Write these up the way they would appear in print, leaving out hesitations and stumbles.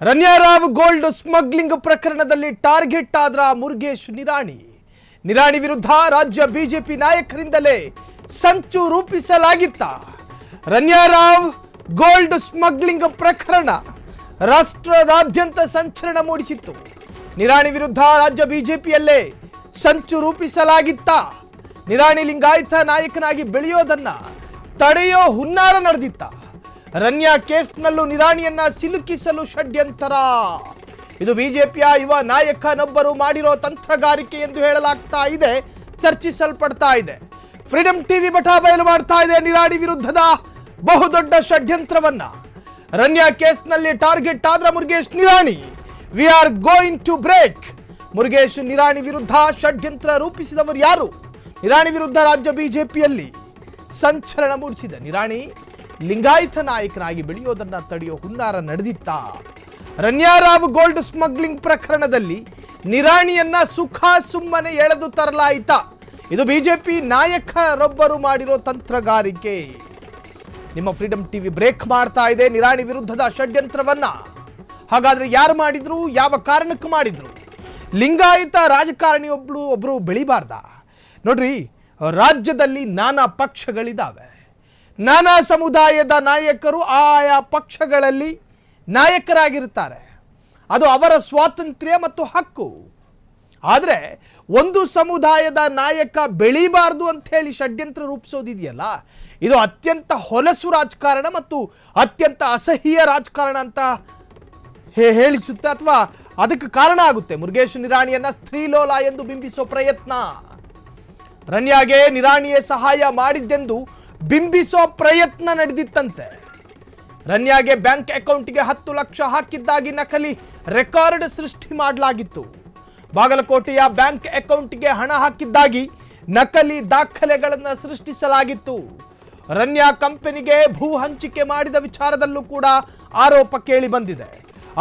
Ranya Rao gold smuggling ಪ್ರಕರಣದಲ್ಲಿ target ಆದ್ರ ಮುರುಗೇಶ್ ನಿರಾಣಿ ವಿರುದ್ಧ ರಾಜ್ಯ ಬಿಜೆಪಿ ನಾಯಕರಿಂದಲೇ ಸಂಚು ರೂಪಿಸಲಾಗಿತ್ತ. ರನ್ಯಾರಾವ್ ಗೋಲ್ಡ್ ಸ್ಮಗ್ಲಿಂಗ್ ಪ್ರಕರಣ ರಾಷ್ಟ್ರದಾದ್ಯಂತ ಸಂಚಲನ ಮೂಡಿಸಿತ್ತು. ನಿರಾಣಿ ವಿರುದ್ಧ ರಾಜ್ಯ ಬಿಜೆಪಿಯಲ್ಲೇ ಸಂಚು ರೂಪಿಸಲಾಗಿತ್ತ. ನಿರಾಣಿ ಲಿಂಗಾಯತ ನಾಯಕನಾಗಿ ಬೆಳೆಯೋದನ್ನ ತಡೆಯೋ ಹುನ್ನಾರ ನಡೆದಿತ್ತ. ರನ್ಯಾ ಕೇಸ್ನಲ್ಲೂ ನಿರಾಣಿಯನ್ನ ಸಿಲುಕಿಸಲು ಷಡ್ಯಂತರ. ಇದು ಬಿಜೆಪಿಯ ಯುವ ನಾಯಕನೊಬ್ಬರು ಮಾಡಿರೋ ತಂತ್ರಗಾರಿಕೆ ಎಂದು ಹೇಳಲಾಗ್ತಾ ಇದೆ, ಚರ್ಚಿಸಲ್ಪಡ್ತಾ ಇದೆ. ಫ್ರೀಡಂ ಟಿವಿ ಬಟಾ ಬಯಲು ಮಾಡ್ತಾ ಇದೆ ನಿರಾಣಿ ವಿರುದ್ಧದ ಬಹುದೊಡ್ಡ ಷಡ್ಯಂತ್ರವನ್ನ. ರನ್ಯಾ ಕೇಸ್ನಲ್ಲಿ ಟಾರ್ಗೆಟ್ ಆದ್ರ Murugesh Nirani. We are going to break. Murugesh Nirani ವಿರುದ್ಧ ಷಡ್ಯಂತ್ರ ರೂಪಿಸಿದವರು ಯಾರು? ನಿರಾಣಿ ವಿರುದ್ಧ ರಾಜ್ಯ ಬಿಜೆಪಿಯಲ್ಲಿ ಸಂಚಲನ ಮೂಡಿಸಿದೆ. ನಿರಾಣಿ ಲಿಂಗಾಯತ ನಾಯಕನಾಗಿ ಬೆಳೆಯೋದನ್ನ ತಡೆಯೋ ಹುನ್ನಾರ ನಡೆದಿತ್ತ. ರನ್ಯಾರಾವ್ ಗೋಲ್ಡ್ ಸ್ಮಗ್ಲಿಂಗ್ ಪ್ರಕರಣದಲ್ಲಿ ನಿರಾಣಿಯನ್ನ ಸುಮ್ಮನೆ ಎಳೆದು ತರಲಾಯಿತ. ಇದು ಬಿಜೆಪಿ ನಾಯಕರೊಬ್ಬರು ಮಾಡಿರೋ ತಂತ್ರಗಾರಿಕೆ. ನಿಮ್ಮ ಫ್ರೀಡಂ ಟಿವಿ ಬ್ರೇಕ್ ಮಾಡ್ತಾ ಇದೆ ನಿರಾಣಿ ವಿರುದ್ಧದ ಷಡ್ಯಂತ್ರವನ್ನ. ಹಾಗಾದ್ರೆ ಯಾರು ಮಾಡಿದ್ರು, ಯಾವ ಕಾರಣಕ್ಕೆ ಮಾಡಿದ್ರು? ಲಿಂಗಾಯತ ರಾಜಕಾರಣಿ ಒಬ್ರು ಬೆಳಿಬಾರ್ದ? ನೋಡ್ರಿ, ರಾಜ್ಯದಲ್ಲಿ ನಾನಾ ಪಕ್ಷಗಳಿದ್ದಾವೆ. ನಾನಾ ಸಮುದಾಯದ ನಾಯಕರು ಆಯಾ ಪಕ್ಷಗಳಲ್ಲಿ ನಾಯಕರಾಗಿರ್ತಾರೆ. ಅದು ಅವರ ಸ್ವಾತಂತ್ರ್ಯ ಮತ್ತು ಹಕ್ಕು. ಆದರೆ ಒಂದು ಸಮುದಾಯದ ನಾಯಕ ಬೆಳಿಬಾರ್ದು ಅಂತ ಹೇಳಿ ಷಡ್ಯಂತ್ರ ರೂಪಿಸೋದಿದೆಯಲ್ಲ, ಇದು ಅತ್ಯಂತ ಹೊಲಸು ರಾಜಕಾರಣ ಮತ್ತು ಅತ್ಯಂತ ಅಸಹ್ಯ ರಾಜಕಾರಣ ಅಂತ ಹೇಳಿಸುತ್ತೆ, ಅಥವಾ ಅದಕ್ಕೆ ಕಾರಣ ಆಗುತ್ತೆ. ಮುರುಗೇಶ್ ನಿರಾಣಿಯನ್ನ ಸ್ತ್ರೀಲೋಲ ಎಂದು ಬಿಂಬಿಸೋ ಪ್ರಯತ್ನ, ರನ್ಯಾಗೆ ನಿರಾಣಿಯೇ ಸಹಾಯ ಮಾಡಿದ್ದೆಂದು ಬಿಂಬಿಸೋ ಪ್ರಯತ್ನ ನಡೆದಿತ್ತಂತೆ. ರನ್ಯಾಗೆ ಬ್ಯಾಂಕ್ ಅಕೌಂಟ್ಗೆ 10 ಲಕ್ಷ ಹಾಕಿದ್ದಾಗಿ ನಕಲಿ ರೆಕಾರ್ಡ್ ಸೃಷ್ಟಿ ಮಾಡಲಾಗಿತ್ತು. ಬಾಗಲಕೋಟೆಯ ಬ್ಯಾಂಕ್ ಅಕೌಂಟ್ಗೆ ಹಣ ಹಾಕಿದ್ದಾಗಿ ನಕಲಿ ದಾಖಲೆಗಳನ್ನು ಸೃಷ್ಟಿಸಲಾಗಿತ್ತು. ರನ್ಯಾ ಕಂಪನಿಗೆ ಭೂ ಹಂಚಿಕೆ ಮಾಡಿದ ವಿಚಾರದಲ್ಲೂ ಕೂಡ ಆರೋಪ ಕೇಳಿ ಬಂದಿದೆ.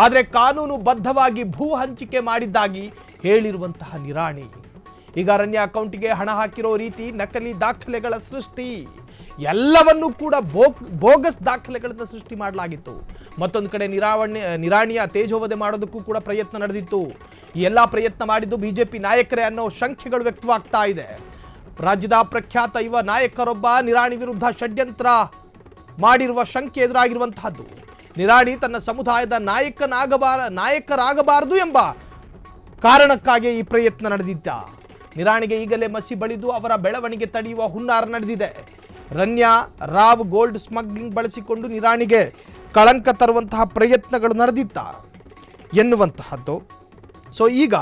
ಆದರೆ ಕಾನೂನು ಬದ್ಧವಾಗಿ ಭೂ ಹಂಚಿಕೆ ಮಾಡಿದ್ದಾಗಿ ಹೇಳಿರುವಂತಹ ನಿರಾಣಿ ಈಗ ರನ್ಯಾ ಅಕೌಂಟ್ಗೆ ಹಣ ಹಾಕಿರೋ ರೀತಿ, ನಕಲಿ ದಾಖಲೆಗಳ ಸೃಷ್ಟಿ, ಎಲ್ಲವನ್ನೂ ಕೂಡ ಬೋಗಸ್ ದಾಖಲೆಗಳನ್ನು ಸೃಷ್ಟಿ ಮಾಡಲಾಗಿತ್ತು. ಮತ್ತೊಂದು ಕಡೆ ನಿರಾಣಿಯ ತೇಜೋವಧೆ ಮಾಡೋದಕ್ಕೂ ಕೂಡ ಪ್ರಯತ್ನ ನಡೆದಿತ್ತು. ಈ ಎಲ್ಲ ಪ್ರಯತ್ನ ಮಾಡಿದ್ದು ಬಿಜೆಪಿ ನಾಯಕರೇ ಅನ್ನೋ ಶಂಕೆಗಳು ವ್ಯಕ್ತವಾಗ್ತಾ ಇದೆ. ರಾಜ್ಯದ ಪ್ರಖ್ಯಾತ ಯುವ ನಾಯಕರೊಬ್ಬ ನಿರಾಣಿ ವಿರುದ್ಧ ಷಡ್ಯಂತ್ರ ಮಾಡಿರುವ ಶಂಕೆ ಎದುರಾಗಿರುವಂತಹದ್ದು. ನಿರಾಣಿ ತನ್ನ ಸಮುದಾಯದ ನಾಯಕರಾಗಬಾರದು ಎಂಬ ಕಾರಣಕ್ಕಾಗಿ ಈ ಪ್ರಯತ್ನ ನಡೆದಿದ್ದ. ನಿರಾಣಿಗೆ ಈಗಲೇ ಮಸಿ ಬಳಿದು ಅವರ ಬೆಳವಣಿಗೆ ತಡೆಯುವ ಹುನ್ನಾರ ನಡೆದಿದೆ. ರನ್ಯಾ ರಾವ್ ಗೋಲ್ಡ್ ಸ್ಮಗ್ಲಿಂಗ್ ಬಳಸಿಕೊಂಡು ನಿರಾಣಿಗೆ ಕಳಂಕ ತರುವಂತಹ ಪ್ರಯತ್ನಗಳು ನಡೆದಿತ್ತ ಎನ್ನುವಂತಹದ್ದು. ಸೊ ಈಗ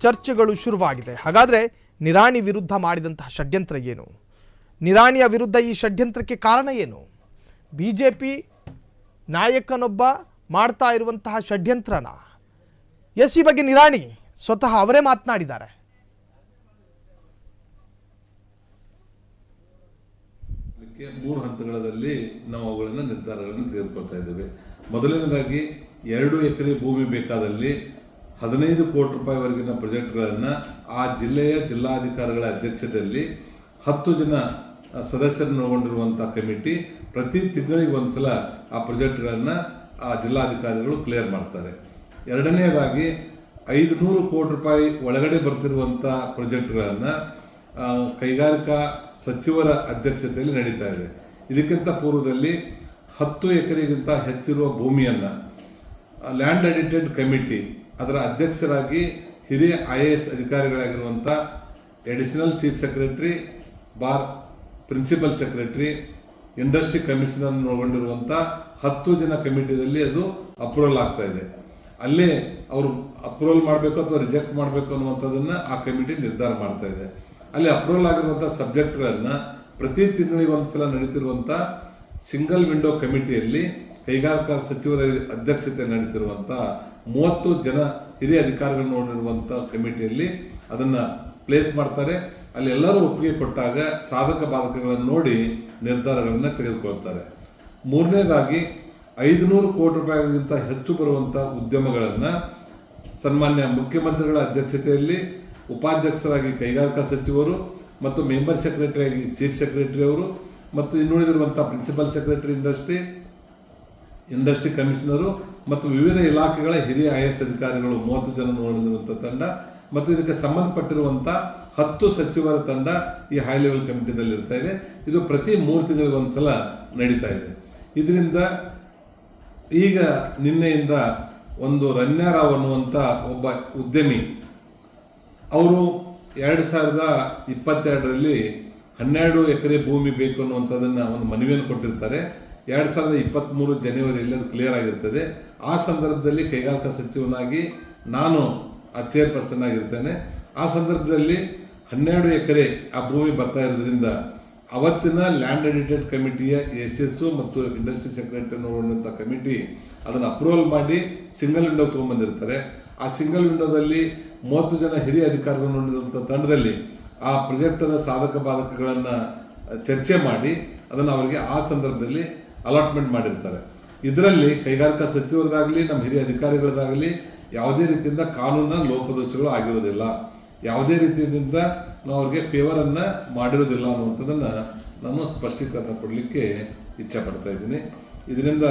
ಚರ್ಚೆಗಳು ಶುರುವಾಗಿದೆ. ಹಾಗಾದರೆ ನಿರಾಣಿ ವಿರುದ್ಧ ಮಾಡಿದಂತಹ ಷಡ್ಯಂತ್ರ ಏನು? ನಿರಾಣಿಯ ವಿರುದ್ಧ ಈ ಷಡ್ಯಂತ್ರಕ್ಕೆ ಕಾರಣ ಏನು? ಬಿಜೆಪಿ ನಾಯಕನೊಬ್ಬ ಮಾಡ್ತಾ ಇರುವಂತಹ ಷಡ್ಯಂತ್ರನ ಈ ಬಗ್ಗೆ ನಿರಾಣಿ ಸ್ವತಃ ಅವರೇ ಮಾತನಾಡಿದ್ದಾರೆ. ಮೂರು ಹಂತಗಳಲ್ಲಿ ನಾವು ಅವುಗಳನ್ನು ನಿರ್ಧಾರಗಳನ್ನು ತೆಗೆದುಕೊಳ್ತಾ ಇದ್ದೇವೆ. ಮೊದಲನೇದಾಗಿ 2 ಎಕರೆ ಭೂಮಿ ಬೇಕಾದಲ್ಲಿ 15 ಕೋಟಿ ರೂಪಾಯಿವರೆಗಿನ ಪ್ರಾಜೆಕ್ಟ್ಗಳನ್ನು ಆ ಜಿಲ್ಲೆಯ ಜಿಲ್ಲಾಧಿಕಾರಿಗಳ ಅಧ್ಯಕ್ಷತೆಯಲ್ಲಿ 10 ಜನ ಸದಸ್ಯರನ್ನು ಒಳಗೊಂಡಿರುವಂಥ ಕಮಿಟಿ ಪ್ರತಿ ತಿಂಗಳಿಗೆ ಒಂದ್ಸಲ ಆ ಪ್ರಾಜೆಕ್ಟ್ಗಳನ್ನು ಆ ಜಿಲ್ಲಾಧಿಕಾರಿಗಳು ಕ್ಲಿಯರ್ ಮಾಡ್ತಾರೆ. ಎರಡನೇದಾಗಿ 500 ಕೋಟಿ ರೂಪಾಯಿ ಒಳಗಡೆ ಬರ್ತಿರುವಂಥ ಪ್ರಾಜೆಕ್ಟ್ಗಳನ್ನು ಕೈಗಾರಿಕಾ ಸಚಿವರ ಅಧ್ಯಕ್ಷತೆಯಲ್ಲಿ ನಡೀತಾ ಇದೆ. ಇದಕ್ಕಿಂತ ಪೂರ್ವದಲ್ಲಿ 10 ಎಕರೆಗಿಂತ ಹೆಚ್ಚಿರುವ ಭೂಮಿಯನ್ನು ಲ್ಯಾಂಡ್ ಅಡಿಟೆಡ್ ಕಮಿಟಿ ಅದರ ಅಧ್ಯಕ್ಷರಾಗಿ ಹಿರಿಯ IAS ಅಧಿಕಾರಿಗಳಾಗಿರುವಂಥ ಅಡಿಷನಲ್ ಚೀಫ್ ಸೆಕ್ರೆಟರಿ ಬಾರ್ ಪ್ರಿನ್ಸಿಪಲ್ ಸೆಕ್ರೆಟರಿ ಇಂಡಸ್ಟ್ರಿ ಕಮಿಷನರ್ ಒಳಗೊಂಡಿರುವಂಥ 10 ಜನ ಕಮಿಟಿಯಲ್ಲಿ ಅದು ಅಪ್ರೂವಲ್ ಆಗ್ತಾ ಇದೆ. ಅಲ್ಲೇ ಅವರು ಅಪ್ರೂವಲ್ ಮಾಡಬೇಕು ಅಥವಾ ರಿಜೆಕ್ಟ್ ಮಾಡಬೇಕು ಅನ್ನುವಂಥದ್ದನ್ನು ಆ ಕಮಿಟಿ ನಿರ್ಧಾರ ಮಾಡ್ತಾ ಇದೆ. ಅಲ್ಲಿ ಅಪ್ರೂವಲ್ ಆಗಿರುವಂಥ ಸಬ್ಜೆಕ್ಟ್ಗಳನ್ನು ಪ್ರತಿ ತಿಂಗಳಿಗೆ ಒಂದ್ಸಲ ನಡೀತಿರುವಂಥ ಸಿಂಗಲ್ ವಿಂಡೋ ಕಮಿಟಿಯಲ್ಲಿ ಕೈಗಾರಿಕಾ ಸಚಿವರ ಅಧ್ಯಕ್ಷತೆ ನಡೀತಿರುವಂಥ 30 ಜನ ಹಿರಿಯ ಅಧಿಕಾರಿಗಳನ್ನು ನೋಡಿರುವಂಥ ಕಮಿಟಿಯಲ್ಲಿ ಅದನ್ನು ಪ್ಲೇಸ್ ಮಾಡ್ತಾರೆ. ಅಲ್ಲಿ ಎಲ್ಲರೂ ಒಪ್ಪಿಗೆ ಕೊಟ್ಟಾಗ ಸಾಧಕ ಬಾಧಕಗಳನ್ನು ನೋಡಿ ನಿರ್ಧಾರಗಳನ್ನು ತೆಗೆದುಕೊಳ್ತಾರೆ. ಮೂರನೇದಾಗಿ 500 ಕೋಟಿ ರೂಪಾಯಿಗಿಂತ ಹೆಚ್ಚು ಬರುವಂಥ ಉದ್ಯಮಗಳನ್ನು ಸನ್ಮಾನ್ಯ ಮುಖ್ಯಮಂತ್ರಿಗಳ ಅಧ್ಯಕ್ಷತೆಯಲ್ಲಿ ಉಪಾಧ್ಯಕ್ಷರಾಗಿ ಕೈಗಾರಿಕಾ ಸಚಿವರು ಮತ್ತು ಮೆಂಬರ್ ಸೆಕ್ರೆಟರಿಯಾಗಿ ಚೀಫ್ ಸೆಕ್ರೆಟರಿ ಅವರು ಮತ್ತು ಇನ್ನುಳಿದಿರುವಂಥ ಪ್ರಿನ್ಸಿಪಲ್ ಸೆಕ್ರೆಟರಿ ಇಂಡಸ್ಟ್ರಿ ಕಮಿಷನರು ಮತ್ತು ವಿವಿಧ ಇಲಾಖೆಗಳ ಹಿರಿಯ IAS ಅಧಿಕಾರಿಗಳು 30 ಜನ ನೋಡಿರುವಂಥ ತಂಡ ಮತ್ತು ಇದಕ್ಕೆ ಸಂಬಂಧಪಟ್ಟಿರುವಂಥ 10 ಸಚಿವರ ತಂಡ ಈ ಹೈ ಲೆವೆಲ್ ಕಮಿಟಿದಲ್ಲಿ ಇರ್ತಾ ಇದೆ. ಇದು ಪ್ರತಿ 3 ತಿಂಗಳಿಗೆ ಒಂದ್ಸಲ ನಡೀತಾ ಇದೆ. ಇದರಿಂದ ಈಗ ನಿನ್ನೆಯಿಂದ ಒಂದು ರನ್ಯಾರಾವ್ ಅನ್ನುವಂಥ ಒಬ್ಬ ಉದ್ಯಮಿ ಅವರು 2022ರಲ್ಲಿ 12 ಎಕರೆ ಭೂಮಿ ಬೇಕು ಅನ್ನುವಂಥದ್ದನ್ನು ಒಂದು ಮನವಿಯನ್ನು ಕೊಟ್ಟಿರ್ತಾರೆ. 2023 ಜನವರಿಯಲ್ಲಿ ಅದು ಕ್ಲಿಯರ್ ಆಗಿರ್ತದೆ. ಆ ಸಂದರ್ಭದಲ್ಲಿ ಕೈಗಾರಿಕಾ ಸಚಿವನಾಗಿ ನಾನು ಆ ಚೇರ್ಪರ್ಸನ್ ಆಗಿರ್ತೇನೆ. ಆ ಸಂದರ್ಭದಲ್ಲಿ 12 ಎಕರೆ ಆ ಭೂಮಿ ಬರ್ತಾ ಇರೋದ್ರಿಂದ ಅವತ್ತಿನ ಲ್ಯಾಂಡ್ ಎಡಿಟೆಡ್ ಕಮಿಟಿಯ SS ಮತ್ತು ಇಂಡಸ್ಟ್ರಿ ಸೆಕ್ರೆಟರಿ ನೋಡುವಂಥ ಕಮಿಟಿ ಅದನ್ನು ಅಪ್ರೂವಲ್ ಮಾಡಿ ಸಿಂಗಲ್ ವಿಂಡೋ ತೊಗೊಂಡ್ಬಂದಿರ್ತಾರೆ. ಆ ಸಿಂಗಲ್ ವಿಂಡೋದಲ್ಲಿ 30 ಜನ ಹಿರಿಯ ಅಧಿಕಾರಿಗಳು ನೋಡಿದಂಥ ತಂಡದಲ್ಲಿ ಆ ಪ್ರಾಜೆಕ್ಟದ ಸಾಧಕ ಬಾಧಕಗಳನ್ನು ಚರ್ಚೆ ಮಾಡಿ ಅದನ್ನು ಅವರಿಗೆ ಆ ಸಂದರ್ಭದಲ್ಲಿ ಅಲಾಟ್ಮೆಂಟ್ ಮಾಡಿರ್ತಾರೆ. ಇದರಲ್ಲಿ ಕೈಗಾರಿಕಾ ಸಚಿವರದಾಗಲಿ ನಮ್ಮ ಹಿರಿಯ ಅಧಿಕಾರಿಗಳದಾಗಲಿ ಯಾವುದೇ ರೀತಿಯಿಂದ ಕಾನೂನಿನ ಲೋಪದೋಷಗಳು ಆಗಿರೋದಿಲ್ಲ, ಯಾವುದೇ ರೀತಿಯಿಂದ ನಾವು ಅವ್ರಿಗೆ ಫೇವರನ್ನು ಮಾಡಿರೋದಿಲ್ಲ ಅನ್ನುವಂಥದ್ದನ್ನು ನಾನು ಸ್ಪಷ್ಟೀಕರಣ ಕೊಡಲಿಕ್ಕೆ ಇಚ್ಛೆ ಪಡ್ತಾ ಇದ್ದೀನಿ. ಇದರಿಂದ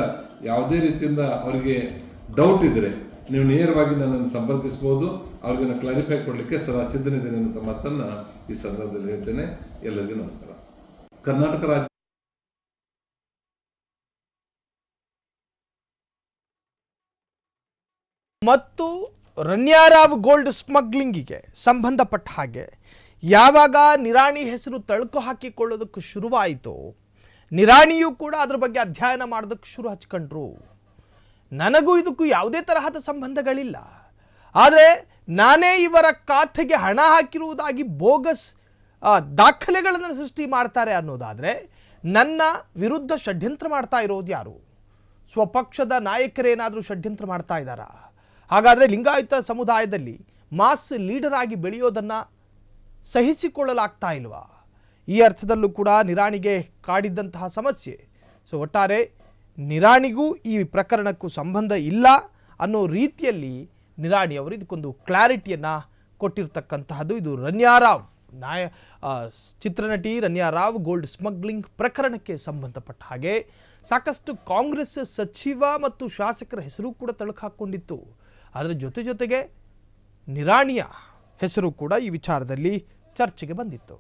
ಯಾವುದೇ ರೀತಿಯಿಂದ ಅವರಿಗೆ ಡೌಟ್ ಇದ್ದರೆ ನೀವು ನೇರವಾಗಿ ನನ್ನನ್ನು ಸಂಪರ್ಕಿಸ್ಬೋದು. ಅವ್ರಿಗೆ ನಾನು ಕ್ಲಾರಿಫೈ ಕೊಡಲಿಕ್ಕೆ ಸದಾ ಸಿದ್ಧನಿದ್ದೇನೆ ಅನ್ನೋ ಮಾತನ್ನು ಈ ಸಂದರ್ಭದಲ್ಲಿ ಹೇಳ್ತೇನೆ. ಎಲ್ಲರಿಗೂ ನಮಸ್ಕಾರ. ಕರ್ನಾಟಕ ರಾಜ್ಯ ಮತ್ತು ರನ್ಯಾರಾವ್ ಗೋಲ್ಡ್ ಸ್ಮಗ್ಲಿಂಗಿಗೆ ಸಂಬಂಧಪಟ್ಟ ಹಾಗೆ ಯಾವಾಗ ನಿರಾಣಿ ಹೆಸರು ತಳುಕು ಹಾಕಿಕೊಳ್ಳೋದಕ್ಕೆ ಶುರುವಾಯಿತು, ನಿರಾಣಿಯೂ ಕೂಡ ಅದ್ರ ಬಗ್ಗೆ ಅಧ್ಯಯನ ಮಾಡೋದಕ್ಕೆ ಶುರು ಹಚ್ಕೊಂಡ್ರು. ನನಗೂ ಇದಕ್ಕೂ ಯಾವುದೇ ತರಹದ ಸಂಬಂಧಗಳಿಲ್ಲ, ಆದರೆ ನಾನೇ ಇವರ ಖಾತೆಗೆ ಹಣ ಹಾಕಿರುವುದಾಗಿ ಬೋಗಸ್ ದಾಖಲೆಗಳನ್ನು ಸೃಷ್ಟಿ ಮಾಡ್ತಾರೆ ಅನ್ನೋದಾದರೆ ನನ್ನ ವಿರುದ್ಧ ಷಡ್ಯಂತ್ರ ಮಾಡ್ತಾ ಇರೋದು ಯಾರು? ಸ್ವಪಕ್ಷದ ನಾಯಕರೇನಾದರೂ ಷಡ್ಯಂತ್ರ ಮಾಡ್ತಾ ಇದ್ದಾರಾ? ಹಾಗಾದರೆ ಲಿಂಗಾಯತ ಸಮುದಾಯದಲ್ಲಿ ಮಾಸ್ ಲೀಡರ್ ಆಗಿ ಬೆಳೆಯೋದನ್ನು ಸಹಿಸಿಕೊಳ್ಳಲಾಗ್ತಾ ಇಲ್ವಾ? ಈ ಅರ್ಥದಲ್ಲೂ ಕೂಡ ನಿರಾಣಿಗೆ ಕಾಡಿದ್ದಂತಹ ಸಮಸ್ಯೆ. ಸೊ ಒಟ್ಟಾರೆ ನಿರಾಣಿಗೂ ಈ ಪ್ರಕರಣಕ್ಕೂ ಸಂಬಂಧ ಇಲ್ಲ ಅನ್ನೋ ರೀತಿಯಲ್ಲಿ ನಿರಾಣಿ ಅವರು ಇದಕ್ಕೊಂದು ಕ್ಲಾರಿಟಿಯನ್ನು ಕೊಟ್ಟಿರ್ತಕ್ಕಂತಹದ್ದು. ಇದು ರನ್ಯಾರಾವ್ ಚಿತ್ರನಟಿ ರನ್ಯಾರಾವ್ ಗೋಲ್ಡ್ ಸ್ಮಗ್ಲಿಂಗ್ ಪ್ರಕರಣಕ್ಕೆ ಸಂಬಂಧಪಟ್ಟ ಹಾಗೆ ಸಾಕಷ್ಟು ಕಾಂಗ್ರೆಸ್ ಸಚಿವ ಮತ್ತು ಶಾಸಕರ ಹೆಸರು ಕೂಡ ತಳುಕು ಹಾಕ್ಕೊಂಡಿತ್ತು. ಅದರ ಜೊತೆಗೆ ನಿರಾಣಿಯ ಹೆಸರು ಕೂಡ ಈ ವಿಚಾರದಲ್ಲಿ ಚರ್ಚೆಗೆ ಬಂದಿತ್ತು.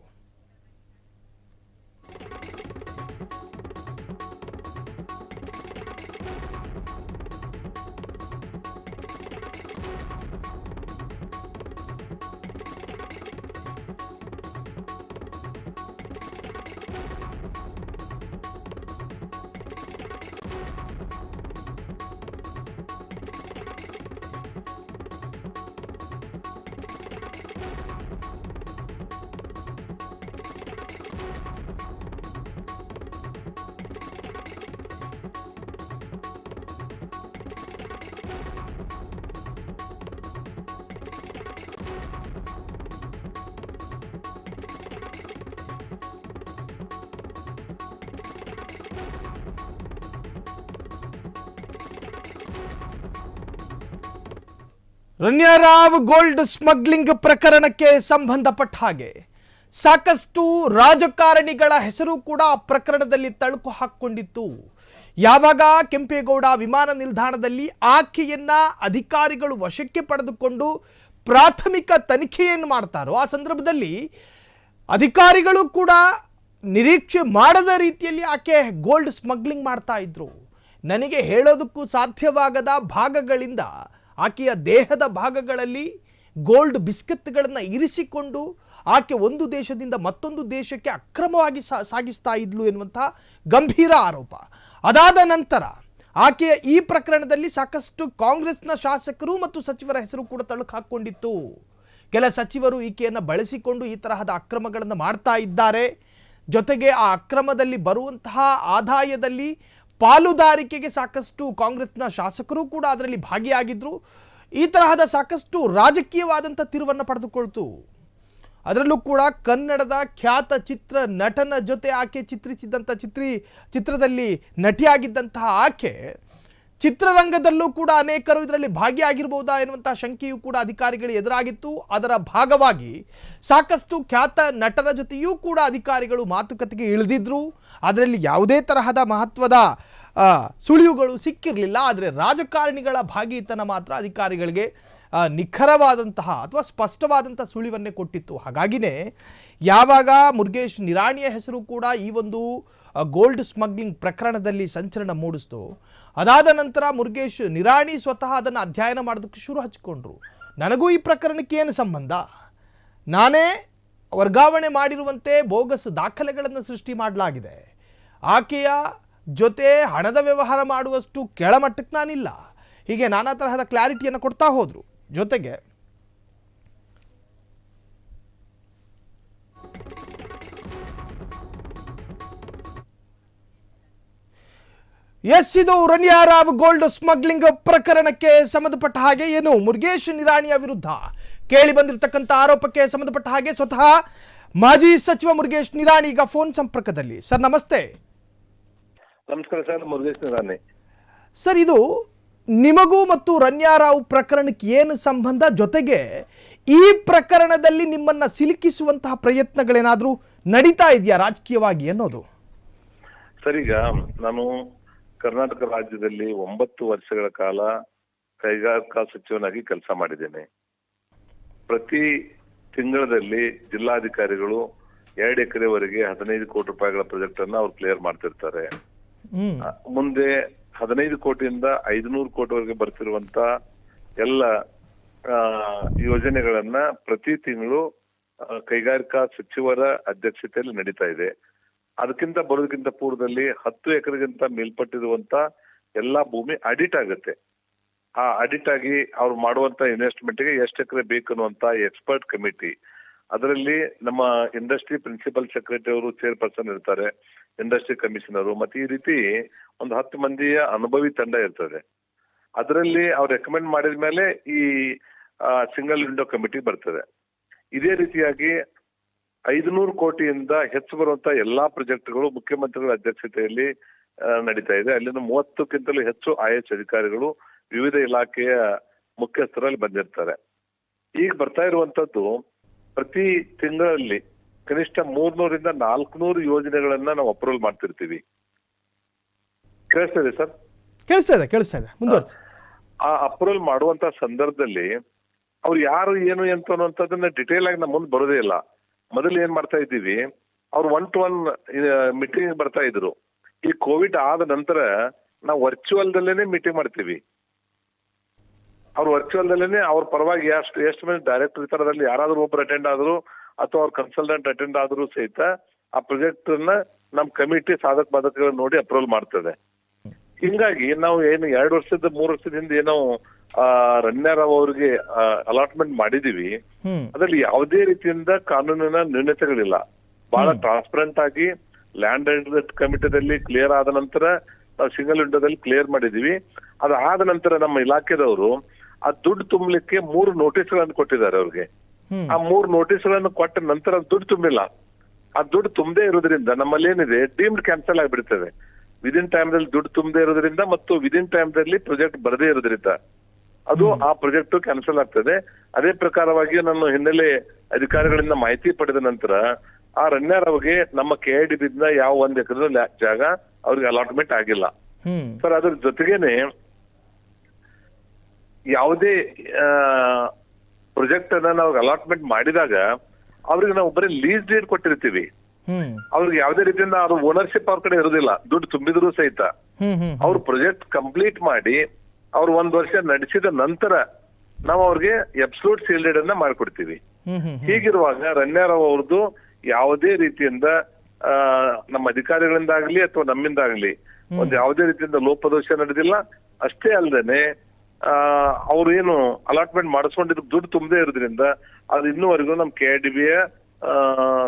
ರನ್ಯಾರಾವ್ ಗೋಲ್ಡ್ ಸ್ಮಗ್ಲಿಂಗ್ ಪ್ರಕರಣಕ್ಕೆ ಸಂಬಂಧಪಟ್ಟ ಹಾಗೆ ಸಾಕಷ್ಟು ರಾಜಕಾರಣಿಗಳ ಹೆಸರು ಕೂಡ ಆ ಪ್ರಕರಣದಲ್ಲಿ ತಳುಕು ಹಾಕ್ಕೊಂಡಿತ್ತು. ಯಾವಾಗ ಕೆಂಪೇಗೌಡ ವಿಮಾನ ನಿಲ್ದಾಣದಲ್ಲಿ ಆಕೆಯನ್ನ ಅಧಿಕಾರಿಗಳು ವಶಕ್ಕೆ ಪಡೆದುಕೊಂಡು ಪ್ರಾಥಮಿಕ ತನಿಖೆಯನ್ನು ಮಾಡ್ತಾರೋ ಆ ಸಂದರ್ಭದಲ್ಲಿ ಅಧಿಕಾರಿಗಳು ಕೂಡ ನಿರೀಕ್ಷೆ ಮಾಡದ ರೀತಿಯಲ್ಲಿ ಆಕೆ ಗೋಲ್ಡ್ ಸ್ಮಗ್ಲಿಂಗ್ ಮಾಡ್ತಾ ಇದ್ರು. ನನಗೆ ಹೇಳೋದಕ್ಕೂ ಸಾಧ್ಯವಾಗದ ಭಾಗಗಳಿಂದ ಆಕೆಯ ದೇಹದ ಭಾಗಗಳಲ್ಲಿ ಗೋಲ್ಡ್ ಬಿಸ್ಕತ್ಗಳನ್ನು ಇರಿಸಿಕೊಂಡು ಆಕೆ ಒಂದು ದೇಶದಿಂದ ಮತ್ತೊಂದು ದೇಶಕ್ಕೆ ಅಕ್ರಮವಾಗಿ ಸಾಗಿಸ್ತಾ ಇದ್ಲು ಎನ್ನುವಂಥ ಗಂಭೀರ ಆರೋಪ. ಅದಾದ ನಂತರ ಆಕೆಯ ಈ ಪ್ರಕರಣದಲ್ಲಿ ಸಾಕಷ್ಟು ಕಾಂಗ್ರೆಸ್ನ ಶಾಸಕರು ಮತ್ತು ಸಚಿವರ ಹೆಸರು ಕೂಡ ತಳುಕು ಹಾಕ್ಕೊಂಡಿತ್ತು. ಕೆಲ ಸಚಿವರು ಈಕೆಯನ್ನು ಬಳಸಿಕೊಂಡು ಈ ತರಹದ ಅಕ್ರಮಗಳನ್ನು ಮಾಡ್ತಾ ಇದ್ದಾರೆ. ಜೊತೆಗೆ ಆ ಅಕ್ರಮದಲ್ಲಿ ಬರುವಂತಹ ಆದಾಯದಲ್ಲಿ ಪಾಲುದಾರಿಕೆಗೆ ಸಾಕಷ್ಟು ಕಾಂಗ್ರೆಸ್ನ ಶಾಸಕರು ಕೂಡ ಅದರಲ್ಲಿ ಭಾಗಿಯಾಗಿದ್ದರು. ಈ ತರಹದ ಸಾಕಷ್ಟು ರಾಜಕೀಯವಾದಂಥ ತಿರುವನ್ನು ಪಡೆದುಕೊಳ್ತು. ಅದರಲ್ಲೂ ಕೂಡ ಕನ್ನಡದ ಖ್ಯಾತ ಚಿತ್ರ ನಟನ ಜೊತೆ ಆಕೆ ಚಿತ್ರಿಸಿದಂಥ ಚಿತ್ರದಲ್ಲಿ ನಟಿಯಾಗಿದ್ದಂತಹ ಆಕೆ ಚಿತ್ರರಂಗದಲ್ಲೂ ಕೂಡ ಅನೇಕರು ಇದರಲ್ಲಿ ಭಾಗಿಯಾಗಿರಬಹುದಾ ಎನ್ನುವಂಥ ಶಂಕೆಯೂ ಕೂಡ ಅಧಿಕಾರಿಗಳು ಎದುರಾಗಿತ್ತು. ಅದರ ಭಾಗವಾಗಿ ಸಾಕಷ್ಟು ಖ್ಯಾತ ನಟರ ಜೊತೆಯೂ ಕೂಡ ಅಧಿಕಾರಿಗಳು ಮಾತುಕತೆಗೆ ಇಳಿದಿದ್ರು. ಅದರಲ್ಲಿ ಯಾವುದೇ ತರಹದ ಮಹತ್ವದ ಸುಳಿವುಗಳು ಸಿಕ್ಕಿರಲಿಲ್ಲ. ಆದರೆ ರಾಜಕಾರಣಿಗಳ ಭಾಗೀತನ ಮಾತ್ರ ಅಧಿಕಾರಿಗಳಿಗೆ ನಿಖರವಾದಂತಹ ಅಥವಾ ಸ್ಪಷ್ಟವಾದಂತಹ ಸುಳಿವನ್ನೇ ಕೊಟ್ಟಿತ್ತು. ಹಾಗಾಗಿನೇ ಯಾವಾಗ ಮುರುಗೇಶ್ ನಿರಾಣಿಯ ಹೆಸರು ಕೂಡ ಈ ಒಂದು ಗೋಲ್ಡ್ ಸ್ಮಗ್ಲಿಂಗ್ ಪ್ರಕರಣದಲ್ಲಿ ಸಂಚಲನ ಮೂಡಿಸ್ತು, ಅದಾದ ನಂತರ ಮುರುಗೇಶ್ ನಿರಾಣಿ ಸ್ವತಃ ಅದನ್ನು ಅಧ್ಯಯನ ಮಾಡೋದಕ್ಕೆ ಶುರು ಹಚ್ಕೊಂಡ್ರು. ನನಗೂ ಈ ಪ್ರಕರಣಕ್ಕೆ ಏನು ಸಂಬಂಧ, ನಾನೇ ವರ್ಗಾವಣೆ ಮಾಡಿರುವಂತೆ ಬೋಗಸ್ ದಾಖಲೆಗಳನ್ನು ಸೃಷ್ಟಿ ಮಾಡಲಾಗಿದೆ, ಆಕೆಯ ಜೊತೆ ಹಣದ ವ್ಯವಹಾರ ಮಾಡುವಷ್ಟು ಕೆಳಮಟ್ಟಕ್ಕೆ ನಾನಿಲ್ಲ, ಹೀಗೆ ನಾನಾ ತರಹದ ಕ್ಲಾರಿಟಿಯನ್ನು ಕೊಡ್ತಾ ಹೋದ್ರು. ಜೊತೆಗೆ ಇದು ರನ್ಯಾ ರಾವ್ ಗೋಲ್ಡ್ ಸ್ಮಗ್ಲಿಂಗ್ ಪ್ರಕರಣಕ್ಕೆ ಸಂಬಂಧಪಟ್ಟ ಹಾಗೆ ಏನು ಮುರುಗೇಶ್ ನಿರಾಣಿಯ ವಿರುದ್ಧ ಕೇಳಿ ಬಂದಿರತಕ್ಕಂಥ ಆರೋಪಕ್ಕೆ ಸಂಬಂಧಪಟ್ಟ ಹಾಗೆ ಸ್ವತಃ ಮಾಜಿ ಸಚಿವ ಮುರುಗೇಶ್ ನಿರಾಣಿ ಈಗ ಫೋನ್ ಸಂಪರ್ಕದಲ್ಲಿ. ಸರ್ ನಮಸ್ತೆ. ನಮಸ್ಕಾರ ಸರ್, ಮುರುಗೇಶ್ ನಿರಾಣಿ ಸರ್. ಇದು ನಿಮಗೂ ಮತ್ತು ರನ್ಯಾ ರಾವ್ ಪ್ರಕರಣಕ್ಕೆ ಏನು ಸಂಬಂಧ, ಜೊತೆಗೆ ಈ ಪ್ರಕರಣದಲ್ಲಿ ನಿಮ್ಮನ್ನ ಸಿಲುಕಿಸುವಂತಹ ಪ್ರಯತ್ನಗಳೇನಾದ್ರೂ ನಡೀತಾ ಇದೆಯಾ ರಾಜಕೀಯವಾಗಿ ಅನ್ನೋದು? ಸರ್, ಈಗ ನಾನು ಕರ್ನಾಟಕ ರಾಜ್ಯದಲ್ಲಿ 9 ವರ್ಷಗಳ ಕಾಲ ಕೈಗಾರಿಕಾ ಸಚಿವನಾಗಿ ಕೆಲಸ ಮಾಡಿದ್ದೇನೆ. ಪ್ರತಿ ತಿಂಗಳಲ್ಲಿ ಜಿಲ್ಲಾಧಿಕಾರಿಗಳು 2 ಎಕರೆವರೆಗೆ 15 ಕೋಟಿ ರೂಪಾಯಿಗಳ ಪ್ರಾಜೆಕ್ಟ್ ಅನ್ನ ಅವ್ರು ಕ್ಲಿಯರ್ ಮಾಡ್ತಿರ್ತಾರೆ. ಮುಂದೆ 15 ಕೋಟಿಯಿಂದ 500 ಕೋಟಿವರೆಗೆ ಬರ್ತಿರುವಂತ ಎಲ್ಲ ಯೋಜನೆಗಳನ್ನ ಪ್ರತಿ ತಿಂಗಳು ಕೈಗಾರಿಕಾ ಸಚಿವರ ಅಧ್ಯಕ್ಷತೆಯಲ್ಲಿ ನಡೀತಾ ಇದೆ. ಅದಕ್ಕಿಂತ ಬರೋದಕ್ಕಿಂತ ಪೂರ್ವದಲ್ಲಿ 10 ಎಕರೆಗಿಂತ ಮೇಲ್ಪಟ್ಟಿರುವಂತ ಎಲ್ಲಾ ಭೂಮಿ ಆಡಿಟ್ ಆಗುತ್ತೆ. ಆ ಆಡಿಟ್ ಆಗಿ ಅವ್ರು ಮಾಡುವಂತ ಇನ್ವೆಸ್ಟ್ಮೆಂಟ್ಗೆ ಎಷ್ಟು ಎಕರೆ ಬೇಕು ಅನ್ನುವಂತ ಎಕ್ಸ್ಪರ್ಟ್ ಕಮಿಟಿ, ಅದರಲ್ಲಿ ನಮ್ಮ ಇಂಡಸ್ಟ್ರಿ ಪ್ರಿನ್ಸಿಪಲ್ ಸೆಕ್ರೆಟರಿ ಅವರು ಚೇರ್ಪರ್ಸನ್ ಇರ್ತಾರೆ, ಇಂಡಸ್ಟ್ರಿ ಕಮಿಷನರು, ಮತ್ತೆ ಈ ರೀತಿ ಒಂದು 10 ಮಂದಿಯ ಅನುಭವಿ ತಂಡ ಇರ್ತದೆ. ಅದರಲ್ಲಿ ಅವ್ರು ರೆಕಮೆಂಡ್ ಮಾಡಿದ ಮೇಲೆ ಈ ಸಿಂಗಲ್ ವಿಂಡೋ ಕಮಿಟಿ ಬರ್ತದೆ. ಇದೇ ರೀತಿಯಾಗಿ 500 ಕೋಟಿಯಿಂದ ಹೆಚ್ಚು ಬರುವಂತ ಎಲ್ಲಾ ಪ್ರಾಜೆಕ್ಟ್ಗಳು ಮುಖ್ಯಮಂತ್ರಿಗಳ ಅಧ್ಯಕ್ಷತೆಯಲ್ಲಿ ನಡೀತಾ ಇದೆ. ಅಲ್ಲಿಂದ 30ಕ್ಕಿಂತಲೂ ಹೆಚ್ಚು IAS ಅಧಿಕಾರಿಗಳು ವಿವಿಧ ಇಲಾಖೆಯ ಮುಖ್ಯಸ್ಥರಲ್ಲಿ ಬಂದಿರ್ತಾರೆ. ಈಗ ಬರ್ತಾ ಇರುವಂತದ್ದು ಪ್ರತಿ ತಿಂಗಳಲ್ಲಿ ಕನಿಷ್ಠ 300ರಿಂದ 400 ಯೋಜನೆಗಳನ್ನ ನಾವು ಅಪ್ರೂವಲ್ ಮಾಡ್ತಿರ್ತೀವಿ. ಕೇಳಿಸ್ತಾ ಇದೆ ಸರ್? ಕೇಳಿಸ್ತಾ ಇದೆ ಮುಂದುವರಿಸಿ. ಆ ಅಪ್ರೂವಲ್ ಮಾಡುವಂತ ಸಂದರ್ಭದಲ್ಲಿ ಅವ್ರು ಯಾರು ಏನು ಎಂತ ಅನ್ನುವಂಥದ್ದನ್ನ ಡಿಟೇಲ್ ಆಗಿ ನಮ್ಮ ಮುಂದೆ ಬರೋದೇ ಇಲ್ಲ. ಮೊದಲು ಏನ್ ಮಾಡ್ತಾ ಇದ್ದೀವಿ, ಅವ್ರು 1-to-1 ಮೀಟಿಂಗ್ ಬರ್ತಾ ಇದ್ರು. ಈ ಕೋವಿಡ್ ಆದ ನಂತರ ನಾವು ವರ್ಚುವಲ್ ದಲ್ಲೇನೆ ಮೀಟಿಂಗ್ ಮಾಡ್ತೀವಿ. ಅವ್ರು ವರ್ಚುವಲ್ ದಲ್ಲೇನೆ ಅವ್ರ ಪರವಾಗಿ ಎಷ್ಟು ಮಂದಿ ಡೈರೆಕ್ಟರ್ ಇರ್ತಾರಲ್ಲಿ ಯಾರಾದ್ರೂ ಒಬ್ರು ಅಟೆಂಡ್ ಆದ್ರು ಅಥವಾ ಅವ್ರ ಕನ್ಸಲ್ಟೆಂಟ್ ಅಟೆಂಡ್ ಆದ್ರೂ ಸಹಿತ ಆ ಪ್ರಾಜೆಕ್ಟ್ ನ ನಮ್ ಕಮಿಟಿ ಸಾಧಕ ಬಾಧಕಗಳನ್ನ ನೋಡಿ ಅಪ್ರೂವಲ್ ಮಾಡ್ತದೆ. ಹಿಂಗಾಗಿ ನಾವು ಏನು 2 ವರ್ಷದ 3 ವರ್ಷದ ಹಿಂದೆ ಏನೋ ರನ್ಯಾ ರಾವ್ ಅವರಿಗೆ ಅಲಾಟ್ಮೆಂಟ್ ಮಾಡಿದೀವಿ, ಅದ್ರಲ್ಲಿ ಯಾವುದೇ ರೀತಿಯಿಂದ ಕಾನೂನಿನ ನ್ಯೂನತೆಗಳಿಲ್ಲ. ಬಹಳ ಟ್ರಾನ್ಸ್ಪರೆಂಟ್ ಆಗಿ ಲ್ಯಾಂಡ್ ಅಂಡ್ ಕಮಿಟಿದಲ್ಲಿ ಕ್ಲಿಯರ್ ಆದ ನಂತರ ನಾವು ಸಿಂಗಲ್ ವಿಂಡೋದಲ್ಲಿ ಕ್ಲಿಯರ್ ಮಾಡಿದೀವಿ. ಅದಾದ ನಂತರ ನಮ್ಮ ಇಲಾಖೆದವರು ಆ ದುಡ್ಡು ತುಂಬಲಿಕ್ಕೆ 3 ನೋಟಿಸ್ಗಳನ್ನು ಕೊಟ್ಟಿದ್ದಾರೆ ಅವ್ರಿಗೆ. ಆ 3 ನೋಟಿಸ್ಗಳನ್ನು ಕೊಟ್ಟ ನಂತರ ದುಡ್ಡು ತುಂಬಿಲ್ಲ. ಆ ದುಡ್ಡು ತುಂಬದೇ ಇರೋದ್ರಿಂದ ನಮ್ಮಲ್ಲಿ ಏನಿದೆ ಡೀಮ್ಡ್ ಕ್ಯಾನ್ಸಲ್ ಆಗಿಬಿಡ್ತದೆ. ವಿದಿನ್ ಟೈಮ್ ದಲ್ಲಿ ದುಡ್ಡು ತುಂಬದೇ ಇರೋದ್ರಿಂದ ಮತ್ತು ವಿದಿನ್ ಟೈಮ್ ದಲ್ಲಿ ಪ್ರಾಜೆಕ್ಟ್ ಬರದೇ ಇರೋದ್ರಿಂದ ಅದು ಆ ಪ್ರಾಜೆಕ್ಟ್ ಕ್ಯಾನ್ಸಲ್ ಆಗ್ತದೆ. ಅದೇ ಪ್ರಕಾರವಾಗಿ ನಾನು ಹಿನ್ನೆಲೆ ಅಧಿಕಾರಿಗಳಿಂದ ಮಾಹಿತಿ ಪಡೆದ ನಂತರ ಆ ರನ್ಯಾ ರಾವ್ಗೆ ನಮ್ಮ KIDB ಯಾವ 1 ಎಕರೆ ಜಾಗ ಅವ್ರಿಗೆ ಅಲಾಟ್ಮೆಂಟ್ ಆಗಿಲ್ಲ ಸರ್. ಅದ್ರ ಜೊತೆಗೇನೆ ಯಾವುದೇ ಪ್ರಾಜೆಕ್ಟ್ ಅನ್ನ ನಾವು ಅಲಾಟ್ಮೆಂಟ್ ಮಾಡಿದಾಗ ಅವ್ರಿಗೆ ನಾವು ಬರೀ ಲೀಸ್ ಡೀಡ್ ಕೊಟ್ಟಿರ್ತೀವಿ. ಅವ್ರಿಗೆ ಯಾವುದೇ ರೀತಿಯಿಂದ ಅವ್ರ ಓನರ್ಶಿಪ್ ಅವ್ರ ಕಡೆ ಇರೋದಿಲ್ಲ. ದುಡ್ಡು ತುಂಬಿದ್ರು ಸಹಿತ ಅವ್ರ ಪ್ರಾಜೆಕ್ಟ್ ಕಂಪ್ಲೀಟ್ ಮಾಡಿ ಅವ್ರು 1 ವರ್ಷ ನಡೆಸಿದ ನಂತರ ನಾವು ಅವ್ರಿಗೆ ಅಬ್ಸಲ್ಯೂಟ್ ಸೀಲ್ಡೆಡ್ ಅನ್ನ ಮಾಡ್ಕೊಡ್ತೀವಿ. ಹೀಗಿರುವಾಗ ರನ್ಯಾ ರಾವ್ ಅವ್ರದ್ದು ಯಾವುದೇ ರೀತಿಯಿಂದ ನಮ್ಮ ಅಧಿಕಾರಿಗಳಿಂದಾಗ್ಲಿ ಅಥವಾ ನಮ್ಮಿಂದಾಗ್ಲಿ ಒಂದು ಯಾವುದೇ ರೀತಿಯಿಂದ ಲೋಪದೋಷ ನಡೆದಿಲ್ಲ. ಅಷ್ಟೇ ಅಲ್ಲದೇನೆ ಅವ್ರು ಏನು ಅಲಾಟ್ಮೆಂಟ್ ಮಾಡಿಸ್ಕೊಂಡಿದ್ದು ದುಡ್ಡು ತುಂಬದೇ ಇರೋದ್ರಿಂದ ಅದು ಇನ್ನೂವರೆಗೂ ನಮ್ಮ KIDBಯ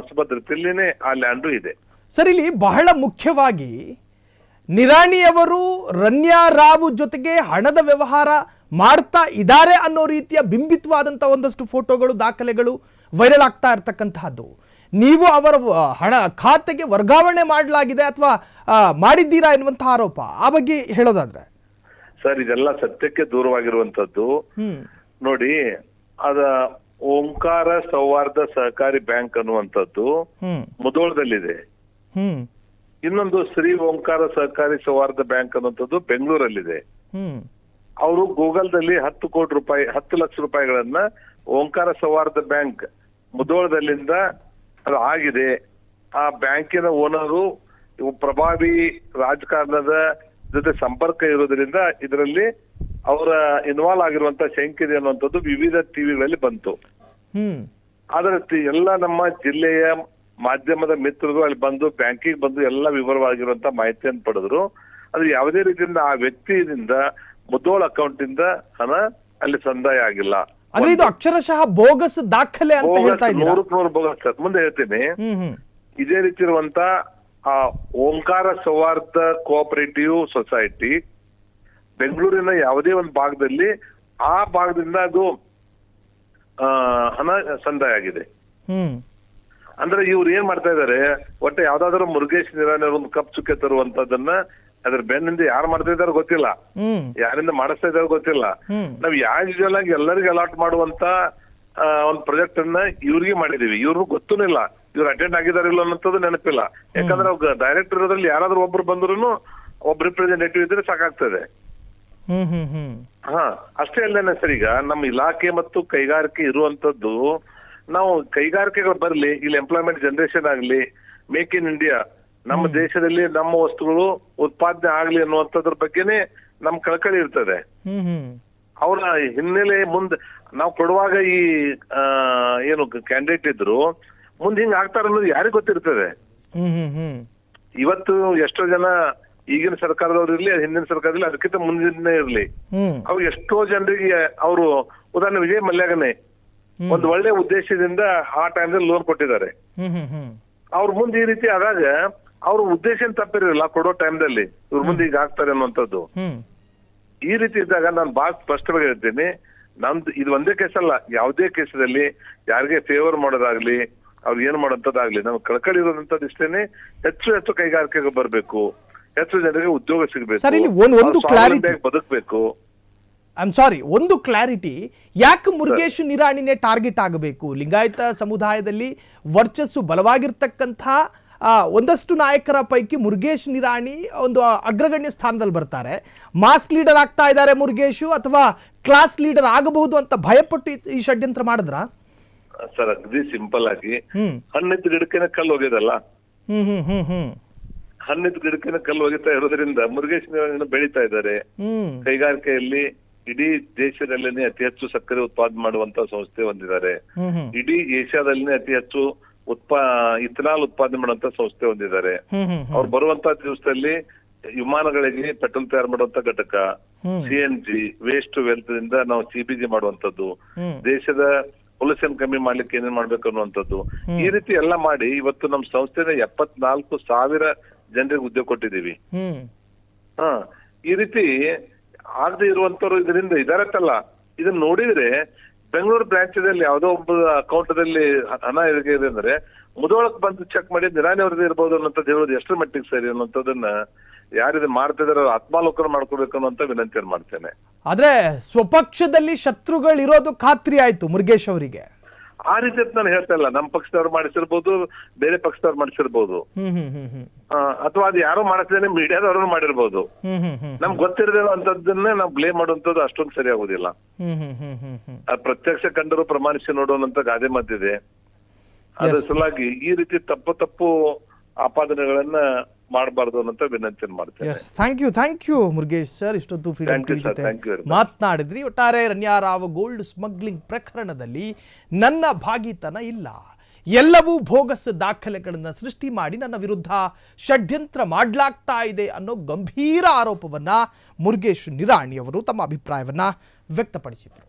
ಸುಭದ್ರತೆಯಲ್ಲೇನೆ ಆ ಲ್ಯಾಂಡು ಇದೆ. ಸರ್, ಇಲ್ಲಿ ಬಹಳ ಮುಖ್ಯವಾಗಿ ನಿರಾಣಿಯವರು ರನ್ಯಾ ರಾವ್ ಜೊತೆಗೆ ಹಣದ ವ್ಯವಹಾರ ಮಾಡ್ತಾ ಇದ್ದಾರೆ ಅನ್ನೋ ರೀತಿಯ ಬಿಂಬಿತವಾದಂತ ಒಂದಷ್ಟು ಫೋಟೋಗಳು, ದಾಖಲೆಗಳು ವೈರಲ್ ಆಗ್ತಾ ಇರ್ತಕ್ಕಂತಹದ್ದು. ನೀವು ಅವರ ಹಣ ಖಾತೆಗೆ ವರ್ಗಾವಣೆ ಮಾಡಲಾಗಿದೆ ಅಥವಾ ಮಾಡಿದ್ದೀರಾ ಎನ್ನುವಂತಹ ಆರೋಪ, ಆ ಬಗ್ಗೆ ಹೇಳೋದಾದ್ರೆ? ಸರ್, ಇದೆಲ್ಲ ಸತ್ಯಕ್ಕೆ ದೂರವಾಗಿರುವಂತದ್ದು. ನೋಡಿ, ಅದ ಓಂಕಾರ ಸೌಹಾರ್ದ ಸಹಕಾರಿ ಬ್ಯಾಂಕ್ ಅನ್ನುವಂಥದ್ದು ಮುಧೋಳದಲ್ಲಿದೆ. ಇನ್ನೊಂದು ಶ್ರೀ ಓಂಕಾರ ಸಹಕಾರಿ ಸೌಹಾರ್ದ ಬ್ಯಾಂಕ್ ಅನ್ನುವಂಥದ್ದು ಬೆಂಗಳೂರಲ್ಲಿದೆ. ಅವರು ಗೂಗಲ್ದಲ್ಲಿ 10 ಕೋಟಿ ರೂಪಾಯಿ 10 ಲಕ್ಷ ರೂಪಾಯಿಗಳನ್ನ ಓಂಕಾರ ಸೌಹಾರ್ದ ಬ್ಯಾಂಕ್ ಮುಧೋಳದಲ್ಲಿಂದ ಅದು ಆಗಿದೆ. ಆ ಬ್ಯಾಂಕಿನ ಓನರು ಪ್ರಭಾವಿ ರಾಜಕಾರಣದ ಜೊತೆ ಸಂಪರ್ಕ ಇರೋದ್ರಿಂದ ಇದರಲ್ಲಿ ಅವರ ಇನ್ವಾಲ್ವ್ ಆಗಿರುವಂತ ಶಂಕೆ ಇದೆ ಅನ್ನುವಂಥದ್ದು ವಿವಿಧ ಟಿವಿಗಳಲ್ಲಿ ಬಂತು. ಆದ್ರೆ ಎಲ್ಲ ನಮ್ಮ ಜಿಲ್ಲೆಯ ಮಾಧ್ಯಮದ ಮಿತ್ರರು ಅಲ್ಲಿ ಬಂದು ಬ್ಯಾಂಕಿಗೆ ಬಂದು ಎಲ್ಲ ವಿವರವಾಗಿರುವಂತ ಮಾಹಿತಿಯನ್ನು ಪಡೆದ್ರು. ಅದು ಯಾವುದೇ ರೀತಿಯಿಂದ ಆ ವ್ಯಕ್ತಿಯಿಂದ ಮುಧೋಳ ಅಕೌಂಟ್ ಇಂದ ಹಣ ಅಲ್ಲಿ ಸಂದಾಯ ಆಗಿಲ್ಲ. ಅಂದ್ರೆ ಇದು ಅಕ್ಷರಶಃ ಬೋಗಸ್ ದಾಖಲೆ ಅಂತ ಹೇಳ್ತಾ ಇದ್ದೀರಾ? 100% ಬೋಗಸ್ ಸರ್. ಮುಂದೆ ಹೇಳ್ತೀನಿ. ಇದೇ ರೀತಿ ಇರುವಂತ ಆ ಓಂಕಾರ ಸೌಹಾರ್ದ ಕೋಆಪರೇಟಿವ್ ಸೊಸೈಟಿ ಬೆಂಗಳೂರಿನ ಯಾವುದೇ ಒಂದು ಭಾಗದಲ್ಲಿ ಆ ಭಾಗದಿಂದ ಅದು ಹಣ ಸಂದಾಯ ಆಗಿದೆ. ಅಂದ್ರೆ ಇವ್ರು ಏನ್ ಮಾಡ್ತಾ ಇದಾರೆ, ಒಟ್ಟೆ ಯಾವ್ದಾದ್ರು ಮುರುಗೇಶ್ ನಿರಾಣಿ ಒಂದು ಕಪ್ ಚುಕ್ಕೆ ತರುವಂತದನ್ನ ಅದ್ರ ಬೆನ್ನಿಂದ ಯಾರು ಮಾಡ್ತಾ ಇದಾರೋ ಗೊತ್ತಿಲ್ಲ, ಯಾರಿಂದ ಮಾಡಿಸ್ತಾ ಇದಾರೋ ಗೊತ್ತಿಲ್ಲ. ನಾವ್ ಯೂಶುವಲ್ ಆಗಿ ಎಲ್ಲರಿಗೂ ಅಲಾಟ್ ಮಾಡುವಂತ ಒಂದ್ ಪ್ರಾಜೆಕ್ಟ್ ಅನ್ನ ಇವ್ರಿಗೆ ಮಾಡಿದೀವಿ. ಇವ್ರಿಗೂ ಗೊತ್ತೂ ಇಲ್ಲ, ಇವ್ರು ಅಟೆಂಡ್ ಆಗಿದಾರಿಲ್ಲ ಅನ್ನೋದು ನೆನಪಿಲ್ಲ. ಯಾಕಂದ್ರೆ ಡೈರೆಕ್ಟರ್ ಇರೋದ್ರಲ್ಲಿ ಯಾರಾದ್ರೂ ಒಬ್ರು ಬಂದ್ರು ಒಬ್ಬ ರಿಪ್ರೆಸೆಂಟೇಟಿವ್ ಇದ್ರೆ ಸಾಕಾಗ್ತದೆ. ಅಷ್ಟೇ ಅಲ್ಲೇನೆ ಸರ್. ಈಗ ನಮ್ಮ ಇಲಾಖೆ ಮತ್ತು ಕೈಗಾರಿಕೆ ಇರುವಂತದ್ದು, ನಾವು ಕೈಗಾರಿಕೆಗಳು ಬರ್ಲಿ, ಇಲ್ಲಿ ಎಂಪ್ಲಾಯ್ಮೆಂಟ್ ಜನರೇಷನ್ ಆಗ್ಲಿ, ಮೇಕ್ ಇನ್ ಇಂಡಿಯಾ, ನಮ್ಮ ದೇಶದಲ್ಲಿ ನಮ್ಮ ವಸ್ತುಗಳು ಉತ್ಪಾದನೆ ಆಗ್ಲಿ ಅನ್ನುವಂಥದ್ರ ಬಗ್ಗೆನೆ ನಮ್ ಕಳಕಳಿ ಇರ್ತದೆ. ಅವರ ಹಿನ್ನೆಲೆ ಮುಂದೆ ನಾವು ಕೊಡುವಾಗ ಈ ಏನು ಕ್ಯಾಂಡಿಡೇಟ್ ಇದ್ರು ಮುಂದೆ ಹಿಂಗ್ ಆಗ್ತಾರ ಅನ್ನೋದು ಯಾರಿಗ್ ಗೊತ್ತಿರ್ತದೆ. ಇವತ್ತು ಎಷ್ಟೋ ಜನ ಈಗಿನ ಸರ್ಕಾರದವ್ರು ಇರ್ಲಿ, ಹಿಂದಿನ ಸರ್ಕಾರದಲ್ಲಿ ಅದಕ್ಕಿಂತ ಮುಂದಿನ ಇರ್ಲಿ, ಅವ್ರು ಎಷ್ಟೋ ಜನರಿಗೆ ಅವರು ಉದಾಹರಣೆ ವಿಜಯ್ ಮಲ್ಯಗನೆ ಒಂದು ಒಳ್ಳೆ ಉದ್ದೇಶದಿಂದ ಆ ಟೈಮ್ದಲ್ಲಿ ಲೋನ್ ಕೊಟ್ಟಿದ್ದಾರೆ. ಅವ್ರ ಮುಂದೆ ಈ ರೀತಿ ಆದಾಗ ಅವ್ರ ಉದ್ದೇಶ ತಪ್ಪಿರಲಿಲ್ಲ ಕೊಡೋ ಟೈಮ್ದಲ್ಲಿ, ಇವ್ರ ಮುಂದೆ ಈಗ ಆಗ್ತಾರೆ ಅನ್ನುವಂಥದ್ದು. ಈ ರೀತಿ ಇದ್ದಾಗ ನಾನು ಬಹಳ ಸ್ಪಷ್ಟವಾಗಿ ಹೇಳ್ತೀನಿ, ನಮ್ದು ಇದು ಒಂದೇ ಕೇಸ್ ಅಲ್ಲ, ಯಾವುದೇ ಕೇಸದಲ್ಲಿ ಯಾರಿಗೆ ಫೇವರ್ ಮಾಡೋದಾಗ್ಲಿ, ಅವ್ರು ಏನ್ ಮಾಡೋಂಥದ್ದಾಗ್ಲಿ, ನಮ್ಗೆ ಕಳಕಳಿ ಇರೋದಂಥದ್ದು ಇಷ್ಟೇನೆ. ಹೆಚ್ಚು ಕೈಗಾರಿಕೆಗೆ ಬರ್ಬೇಕು, ಹೆಚ್ಚು ಜನರಿಗೆ ಉದ್ಯೋಗ ಸಿಗಬೇಕು, ಬದುಕಬೇಕು. ಐ ಸಾರಿ, ಒಂದು ಕ್ಲಾರಿಟಿ, ಯಾಕೆ ಮುರುಗೇಶ್ ನಿರಾಣಿನೇ ಟಾರ್ಗೆಟ್ ಆಗಬೇಕು? ಲಿಂಗಾಯತ ಸಮುದಾಯದಲ್ಲಿ ವರ್ಚಸ್ಸು ಬಲವಾಗಿರ್ತಕ್ಕಂಥ ಒಂದಷ್ಟು ನಾಯಕರ ಪೈಕಿ ಮುರುಗೇಶ್ ನಿರಾಣಿ ಒಂದು ಅಗ್ರಗಣ್ಯ ಸ್ಥಾನದಲ್ಲಿ ಬರ್ತಾರೆ. ಮಾಸ್ ಲೀಡರ್ ಆಗ್ತಾ ಇದ್ದಾರೆ ಮುರುಗೇಶು, ಅಥವಾ ಕ್ಲಾಸ್ ಲೀಡರ್ ಆಗಬಹುದು ಅಂತ ಭಯಪಟ್ಟು ಈ ಷಡ್ಯಂತ್ರ ಮಾಡಿದ್ರ? ಸರ್ ಅಗದಿ ಸಿಂಪಲ್ ಆಗಿ, ಹಣ್ಣಿದ್ದ ಗಿಡಕಿನ ಕಲ್ಲು ಹೋಗಿದಲ್ಲ, ಹಣ್ಣಿದ್ದ ಗಿಡಕಿನ ಕಲ್ಲು ಹೋಗಿತಾ ಇರೋದ್ರಿಂದ ಮುರುಗೇಶ್ ನಿರಾಣಿ ಬೆಳೀತಾ ಇದ್ದಾರೆ. ಕೈಗಾರಿಕೆಯಲ್ಲಿ ಇಡೀ ದೇಶದಲ್ಲೇನೆ ಅತಿ ಹೆಚ್ಚು ಸಕ್ಕರೆ ಉತ್ಪಾದನೆ ಮಾಡುವಂತ ಸಂಸ್ಥೆ ಹೊಂದಿದ್ದಾರೆ. ಇಡೀ ಏಷ್ಯಾದಲ್ಲಿನೇ ಅತಿ ಹೆಚ್ಚು ಇಥನಾಲ್ ಉತ್ಪಾದನೆ ಮಾಡುವಂತ ಸಂಸ್ಥೆ ಹೊಂದಿದ್ದಾರೆ. ಅವ್ರು ಬರುವಂತ ದಿವಸದಲ್ಲಿ ವಿಮಾನಗಳಿಗೆ ಪೆಟ್ರೋಲ್ ತಯಾರು ಮಾಡುವಂತ ಘಟಕ, CNG, ವೇಸ್ಟ್ ವೆಲ್ತ್ ಇಂದ ನಾವು CBG ಮಾಡುವಂತದ್ದು, ದೇಶದ ಪೊಲ್ಯೂಷನ್ ಕಮ್ಮಿ ಮಾಡ್ಲಿಕ್ಕೆ ಏನೇನ್ ಮಾಡ್ಬೇಕು ಅನ್ನುವಂಥದ್ದು, ಈ ರೀತಿ ಎಲ್ಲ ಮಾಡಿ ಇವತ್ತು ನಮ್ ಸಂಸ್ಥೆನ 74,000 ಜನರಿಗೆ ಉದ್ಯೋಗ ಕೊಟ್ಟಿದೀವಿ. ಈ ರೀತಿ ಆಗದೆ ಇರುವಂತವ್ರು ಇದರಿಂದ ಇದಾರತ್ತಲ್ಲ, ಇದನ್ನ ನೋಡಿದ್ರೆ ಬೆಂಗಳೂರು ಬ್ರಾಂಚದಲ್ಲಿ ಯಾವ್ದೋ ಒಬ್ಬ ಅಕೌಂಟದಲ್ಲಿ ಹಣ ಇದೆ ಅಂದ್ರೆ ಮುಧೋಳಕ್ ಬಂದು ಚೆಕ್ ಮಾಡಿ ನಿರಾಣಿ ಅವ್ರದ್ದು ಇರ್ಬೋದು ಅನ್ನೋಂಥದ್ದು ಹೇಳೋದು ಎಷ್ಟರ ಮಟ್ಟಿಗೆ ಸರಿ ಅನ್ನೋಂಥದ್ದನ್ನ ಯಾರಿದ ಮಾಡ್ತಿದಾರ ಆತ್ಮಾಲೋಕನ ಮಾಡ್ಕೋಬೇಕು ಅನ್ನೋಂತ ವಿನಂತಿಯನ್ನು ಮಾಡ್ತೇನೆ. ಆದ್ರೆ ಸ್ವಪಕ್ಷದಲ್ಲಿ ಶತ್ರುಗಳಿರೋದು ಖಾತ್ರಿ ಆಯ್ತು ಮುರುಗೇಶ್ ಅವರಿಗೆ. ಆ ರೀತಿ ನಾನು ಹೇಳ್ತಾ ಇಲ್ಲ, ನಮ್ಮ ಪಕ್ಷದವ್ರು ಮಾಡಿಸಿರ್ಬೋದು, ಬೇರೆ ಪಕ್ಷದವ್ರು ಮಾಡಿಸಿರ್ಬೋದು, ಅಥವಾ ಅದು ಯಾರೋ ಮಾಡಿಸಿದ್ರೆ ಮೀಡಿಯಾದವ್ರು ಮಾಡಿರ್ಬೋದು. ನಮ್ಗೆ ಗೊತ್ತಿರದಿರೋ ಅಂತದನ್ನೇ ನಾವು ಬ್ಲೇಮ್ ಮಾಡುವಂತದ್ದು ಅಷ್ಟೊಂದು ಸರಿ ಆಗುದಿಲ್ಲ. ಪ್ರತ್ಯಕ್ಷ ಕಂಡರು ಪ್ರಮಾಣಿಸಿ ನೋಡುವಂತ ಗಾದೆ ಮಾತಿದೆ. ಅದ್ರ ಸಲುವಾಗಿ ಈ ರೀತಿ ತಪ್ಪು ಆಪಾದನೆಗಳನ್ನ ಮಾಡಬಾರ್ದು ಅನ್ನೋ ವಿನಂತಿಯನ್ನು ಮಾಡ್ತೇನೆ. ಥ್ಯಾಂಕ್ ಯು ಮುರುಗೇಶ್ ಸರ್, ಇಷ್ಟೊತ್ತು ಫ್ರೀಡಂ ಟಿವಿ ಜೊತೆ ಮಾತನಾಡಿದ್ರಿ. ಒಟ್ಟಾರೆ ರಣ್ಯಾರಾವ್ ಗೋಲ್ಡ್ ಸ್ಮಗ್ಲಿಂಗ್ ಪ್ರಕರಣದಲ್ಲಿ ನನ್ನ ಭಾಗಿತನ ಇಲ್ಲ, ಎಲ್ಲವೂ ಬೋಗಸ್ ದಾಖಲೆಗಳನ್ನು ಸೃಷ್ಟಿ ಮಾಡಿ ನನ್ನ ವಿರುದ್ಧ ಷಡ್ಯಂತ್ರ ಮಾಡಲಾಗ್ತಾ ಇದೆ ಅನ್ನೋ ಗಂಭೀರ ಆರೋಪವನ್ನ ಮುರುಗೇಶ್ ನಿರಾಣಿ ಅವರು ತಮ್ಮ ಅಭಿಪ್ರಾಯವನ್ನ ವ್ಯಕ್ತಪಡಿಸಿದರು.